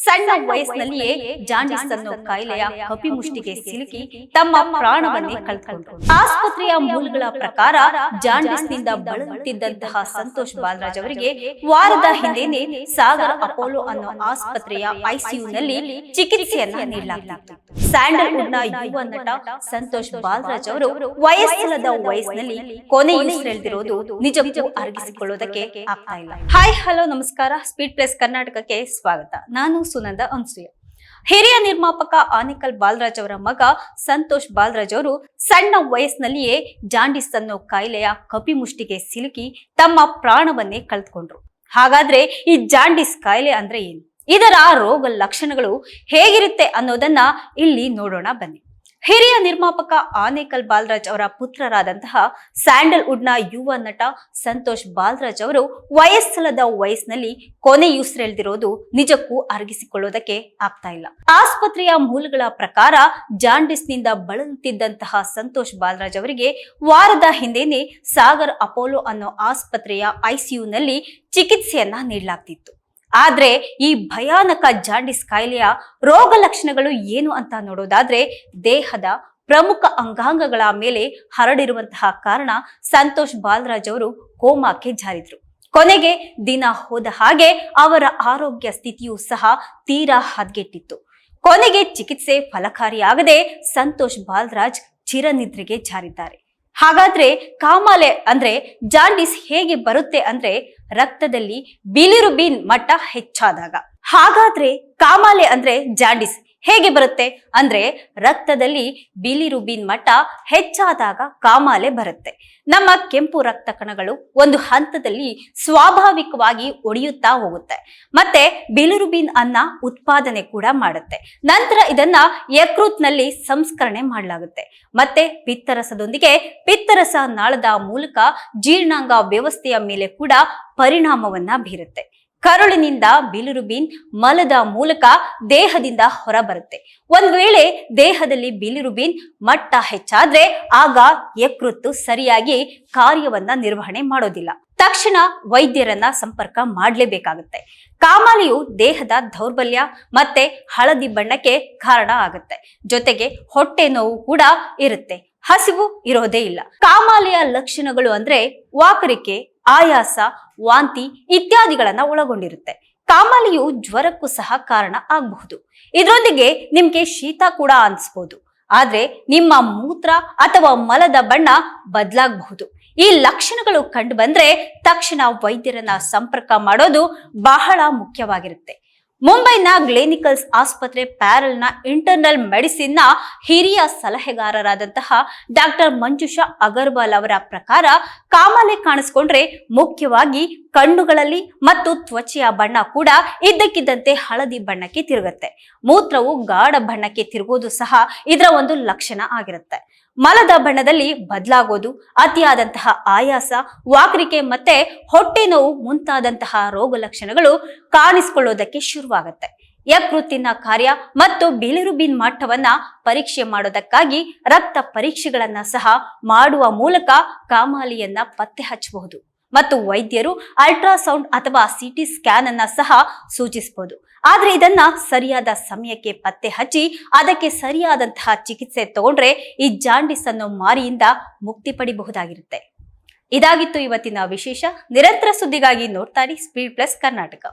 ಸಣ್ಣ ವಯಸ್ಸಿನಲ್ಲಿಯೇ ಜಾಂಡಿಸ್ ಅನ್ನೋ ಕಾಯಿಲೆಯ ಕಪಿಮುಷ್ಟಿಗೆ ಸಿಲುಕಿ ತಮ್ಮ ಪ್ರಾಣವನ್ನೇ ಕಳೆದುಕೊಂಡರು. ಆಸ್ಪತ್ರೆಯ ಮೂಲಗಳ ಪ್ರಕಾರ ಜಾಂಡಿಸ್ನಿಂದ ಬಳಲುತ್ತಿದ್ದಂತಹ ಸಂತೋಷ್ ಬಾಲರಾಜ್ ಅವರಿಗೆ ವಾರದ ಹಿಂದೆನೆ ಸಾಗರ್ ಅಪೋಲೋ ಅನ್ನೋ ಆಸ್ಪತ್ರೆಯ ಐಸಿಯುನಲ್ಲಿ ಚಿಕಿತ್ಸೆಯನ್ನ ನೀಡಲಾಗಿತ್ತು. ಸ್ಯಾಂಡಲ್ವುಡ್ನ ಯುವ ನಟ ಸಂತೋಷ್ ಬಾಲರಾಜ್ ಅವರು ವಯಸ್ಸಿಲ್ಲದ ವಯಸ್ಸಿನಲ್ಲಿ ಕೊನೆಯುಸಿರೆಳೆದಿರೋದು ನಿಜಕ್ಕೂ ಅರಗಿಸಿಕೊಳ್ಳೋದಕ್ಕೆ ಆಗ್ತಾ ಇಲ್ಲ. ಹಾಯ್ ಹಲೋ ನಮಸ್ಕಾರ, ಸ್ಪೀಡ್ ಪ್ಲಸ್ ಕರ್ನಾಟಕಕ್ಕೆ ಸ್ವಾಗತ. ನಾನು ಸುನಂದ ಅನ್ಸೂಯ. ಹಿರಿಯ ನಿರ್ಮಾಪಕ ಆನೇಕಲ್ ಬಾಲರಾಜ್ ಅವರ ಮಗ ಸಂತೋಷ್ ಬಾಲರಾಜ್ ಅವರು ಸಣ್ಣ ವಯಸ್ಸಿನಲ್ಲಿಯೇ ಜಾಂಡಿಸ್ ಅನ್ನೋ ಕಾಯಿಲೆಯ ಕಪಿಮುಷ್ಟಿಗೆ ಸಿಲುಕಿ ತಮ್ಮ ಪ್ರಾಣವನ್ನೇ ಕಳೆದುಕೊಂಡ್ರು. ಹಾಗಾದ್ರೆ ಈ ಜಾಂಡಿಸ್ ಕಾಯಿಲೆ ಅಂದ್ರೆ ಏನು, ಇದರ ರೋಗ ಲಕ್ಷಣಗಳು ಹೇಗಿರುತ್ತೆ ಅನ್ನೋದನ್ನ ಇಲ್ಲಿ ನೋಡೋಣ ಬನ್ನಿ. ಹಿರಿಯ ನಿರ್ಮಾಪಕ ಆನೇಕಲ್ ಬಾಲರಾಜ್ ಅವರ ಪುತ್ರರಾದಂತಹ ಸ್ಯಾಂಡಲ್ವುಡ್ನ ಯುವ ನಟ ಸಂತೋಷ್ ಬಾಲರಾಜ್ ಅವರು ವಯಸ್ಸಲ್ಲದ ವಯಸ್ಸಿನಲ್ಲಿ ಕೊನೆಯುಸಿರೆಳೆದಿರೋದು ನಿಜಕ್ಕೂ ಅರಗಿಸಿಕೊಳ್ಳೋದಕ್ಕೆ ಆಗ್ತಾ ಇಲ್ಲ. ಆಸ್ಪತ್ರೆಯ ಮೂಲಗಳ ಪ್ರಕಾರ ಜಾಂಡಿಸ್ನಿಂದ ಬಳಲುತ್ತಿದ್ದಂತಹ ಸಂತೋಷ್ ಬಾಲರಾಜ್ ಅವರಿಗೆ ವಾರದ ಹಿಂದೆನೆ ಸಾಗರ್ ಅಪೋಲೋ ಅನ್ನೋ ಆಸ್ಪತ್ರೆಯ ಐಸಿಯುನಲ್ಲಿ ಚಿಕಿತ್ಸೆಯನ್ನ ನೀಡಲಾಗ್ತಿತ್ತು. ಆದ್ರೆ ಈ ಭಯಾನಕ ಜಾಂಡಿಸ್ ಕಾಯಿಲೆಯ ರೋಗ ಲಕ್ಷಣಗಳು ಏನು ಅಂತ ನೋಡೋದಾದ್ರೆ, ದೇಹದ ಪ್ರಮುಖ ಅಂಗಾಂಗಗಳ ಮೇಲೆ ಹರಡಿರುವಂತಹ ಕಾರಣ ಸಂತೋಷ್ ಬಾಲರಾಜ್ ಅವರು ಕೋಮಾಕ್ಕೆ ಜಾರಿದ್ರು. ಕೊನೆಗೆ ದಿನ ಹೋದ ಹಾಗೆ ಅವರ ಆರೋಗ್ಯ ಸ್ಥಿತಿಯೂ ಸಹ ತೀರಾ ಹದಗೆಟ್ಟಿತ್ತು. ಕೊನೆಗೆ ಚಿಕಿತ್ಸೆ ಫಲಕಾರಿಯಾಗದೆ ಸಂತೋಷ್ ಬಾಲರಾಜ್ ಚಿರನಿದ್ರೆಗೆ ಜಾರಿದ್ದಾರೆ. ಹಾಗಾದ್ರೆ ಕಾಮಾಲೆ ಅಂದ್ರೆ ಜಾಂಡಿಸ್ ಹೇಗೆ ಬರುತ್ತೆ ಅಂದ್ರೆ, ರಕ್ತದಲ್ಲಿ ಬಿಲಿರುಬಿನ್ ಮಟ್ಟ ಹೆಚ್ಚಾದಾಗ. ಹಾಗಾದ್ರೆ ಕಾಮಾಲೆ ಅಂದ್ರೆ ಜಾಂಡಿಸ್ ಹೇಗೆ ಬರುತ್ತೆ ಅಂದ್ರೆ, ರಕ್ತದಲ್ಲಿ ಬಿಲಿರುಬಿನ್ ಮಟ್ಟ ಹೆಚ್ಚಾದಾಗ ಕಾಮಾಲೆ ಬರುತ್ತೆ. ನಮ್ಮ ಕೆಂಪು ರಕ್ತ ಕಣಗಳು ಒಂದು ಹಂತದಲ್ಲಿ ಸ್ವಾಭಾವಿಕವಾಗಿ ಒಡೆಯುತ್ತಾ ಹೋಗುತ್ತೆ. ಮತ್ತೆ ಬಿಲಿರುಬಿನ್ ಅನ್ನ ಉತ್ಪಾದನೆ ಕೂಡ ಮಾಡುತ್ತೆ. ನಂತರ ಇದನ್ನ ಯಕೃತ್ನಲ್ಲಿ ಸಂಸ್ಕರಣೆ ಮಾಡಲಾಗುತ್ತೆ. ಮತ್ತೆ ಪಿತ್ತರಸದೊಂದಿಗೆ ಪಿತ್ತರಸ ನಾಳದ ಮೂಲಕ ಜೀರ್ಣಾಂಗ ವ್ಯವಸ್ಥೆಯ ಮೇಲೆ ಕೂಡ ಪರಿಣಾಮವನ್ನ ಬೀರುತ್ತೆ. ಕರುಳಿನಿಂದ ಬಿಲಿರುಬಿನ್ ಮಲದ ಮೂಲಕ ದೇಹದಿಂದ ಹೊರ ಬರುತ್ತೆ. ಒಂದ್ ವೇಳೆ ದೇಹದಲ್ಲಿ ಬಿಲಿರುಬಿನ್ ಮಟ್ಟ ಹೆಚ್ಚಾದ್ರೆ ಆಗ ಯಕೃತ್ತು ಸರಿಯಾಗಿ ಕಾರ್ಯವನ್ನ ನಿರ್ವಹಣೆ ಮಾಡೋದಿಲ್ಲ. ತಕ್ಷಣ ವೈದ್ಯರನ್ನ ಸಂಪರ್ಕ ಮಾಡಲೇಬೇಕಾಗುತ್ತೆ. ಕಾಮಾಲೆಯು ದೇಹದ ದೌರ್ಬಲ್ಯ ಮತ್ತೆ ಹಳದಿ ಬಣ್ಣಕ್ಕೆ ಕಾರಣ ಆಗುತ್ತೆ. ಜೊತೆಗೆ ಹೊಟ್ಟೆ ನೋವು ಕೂಡ ಇರುತ್ತೆ. ಹಸಿವು ಇರೋದೇ ಇಲ್ಲ. ಕಾಮಾಲೆಯ ಲಕ್ಷಣಗಳು ಅಂದ್ರೆ ವಾಕರಿಕೆ, ಆಯಾಸ, ವಾಂತಿ ಇತ್ಯಾದಿಗಳನ್ನ ಒಳಗೊಂಡಿರುತ್ತೆ. ಕಾಮಾಲೆಯು ಜ್ವರಕ್ಕೂ ಸಹ ಕಾರಣ ಆಗಬಹುದು. ಇದರೊಂದಿಗೆ ನಿಮ್ಗೆ ಶೀತ ಕೂಡ ಅನಿಸ್ಬೋದು. ಆದ್ರೆ ನಿಮ್ಮ ಮೂತ್ರ ಅಥವಾ ಮಲದ ಬಣ್ಣ ಬದಲಾಗಬಹುದು. ಈ ಲಕ್ಷಣಗಳು ಕಂಡು ಬಂದ್ರೆ ತಕ್ಷಣ ವೈದ್ಯರನ್ನ ಸಂಪರ್ಕ ಮಾಡೋದು ಬಹಳ ಮುಖ್ಯವಾಗಿರುತ್ತೆ. ಮುಂಬೈನ ಗ್ಲೇನಿಕಲ್ಸ್ ಆಸ್ಪತ್ರೆ ಪ್ಯಾರಲ್ನ ಇಂಟರ್ನಲ್ ಮೆಡಿಸಿನ್ ನ ಹಿರಿಯ ಸಲಹೆಗಾರರಾದಂತಹ ಡಾಕ್ಟರ್ ಮಂಜುಷಾ ಅಗರ್ವಾಲ್ ಅವರ ಪ್ರಕಾರ, ಕಾಮಾಲೆ ಕಾಣಿಸ್ಕೊಂಡ್ರೆ ಮುಖ್ಯವಾಗಿ ಕಣ್ಣುಗಳಲ್ಲಿ ಮತ್ತು ತ್ವಚೆಯ ಬಣ್ಣ ಕೂಡ ಇದ್ದಕ್ಕಿದ್ದಂತೆ ಹಳದಿ ಬಣ್ಣಕ್ಕೆ ತಿರುಗುತ್ತೆ. ಮೂತ್ರವು ಗಾಢ ಬಣ್ಣಕ್ಕೆ ತಿರುಗೋದು ಸಹ ಇದರ ಒಂದು ಲಕ್ಷಣ ಆಗಿರುತ್ತೆ. ಮಲದ ಬಣ್ಣದಲ್ಲಿ ಬದಲಾಗೋದು, ಅತಿಯಾದಂತಹ ಆಯಾಸ, ವಾಕರಿಕೆ ಮತ್ತೆ ಹೊಟ್ಟೆ ನೋವು ಮುಂತಾದಂತಹ ರೋಗ ಲಕ್ಷಣಗಳು ಕಾಣಿಸಿಕೊಳ್ಳೋದಕ್ಕೆ ಶುರುವಾಗುತ್ತೆ. ಯಕೃತ್ತಿನ ಕಾರ್ಯ ಮತ್ತು ಬಿಲಿರುಬಿನ್ ಮಟ್ಟವನ್ನ ಪರೀಕ್ಷೆ ಮಾಡೋದಕ್ಕಾಗಿ ರಕ್ತ ಪರೀಕ್ಷೆಗಳನ್ನ ಸಹ ಮಾಡುವ ಮೂಲಕ ಕಾಮಾಲೆಯನ್ನ ಪತ್ತೆ ಹಚ್ಚಬಹುದು. ಮತ್ತು ವೈದ್ಯರು ಅಲ್ಟ್ರಾಸೌಂಡ್ ಅಥವಾ ಸಿಟಿ ಸ್ಕ್ಯಾನ್ ಅನ್ನ ಸಹ ಸೂಚಿಸಬಹುದು. ಆದ್ರೆ ಇದನ್ನ ಸರಿಯಾದ ಸಮಯಕ್ಕೆ ಪತ್ತೆ ಹಚ್ಚಿ ಅದಕ್ಕೆ ಸರಿಯಾದಂತಹ ಚಿಕಿತ್ಸೆ ತಗೊಂಡ್ರೆ ಈ ಜಾಂಡಿಸ್ ಅನ್ನೋ ಮಾರಿಯಿಂದ ಮುಕ್ತಿ ಪಡಿಬಹುದಾಗಿರುತ್ತೆ. ಇದಾಗಿತ್ತು ಇವತ್ತಿನ ವಿಶೇಷ. ನಿರಂತರ ಸುದ್ದಿಗಾಗಿ ನೋಡ್ತಾ ಇರಿ ಸ್ಪೀಡ್ ಪ್ಲಸ್ ಕರ್ನಾಟಕ.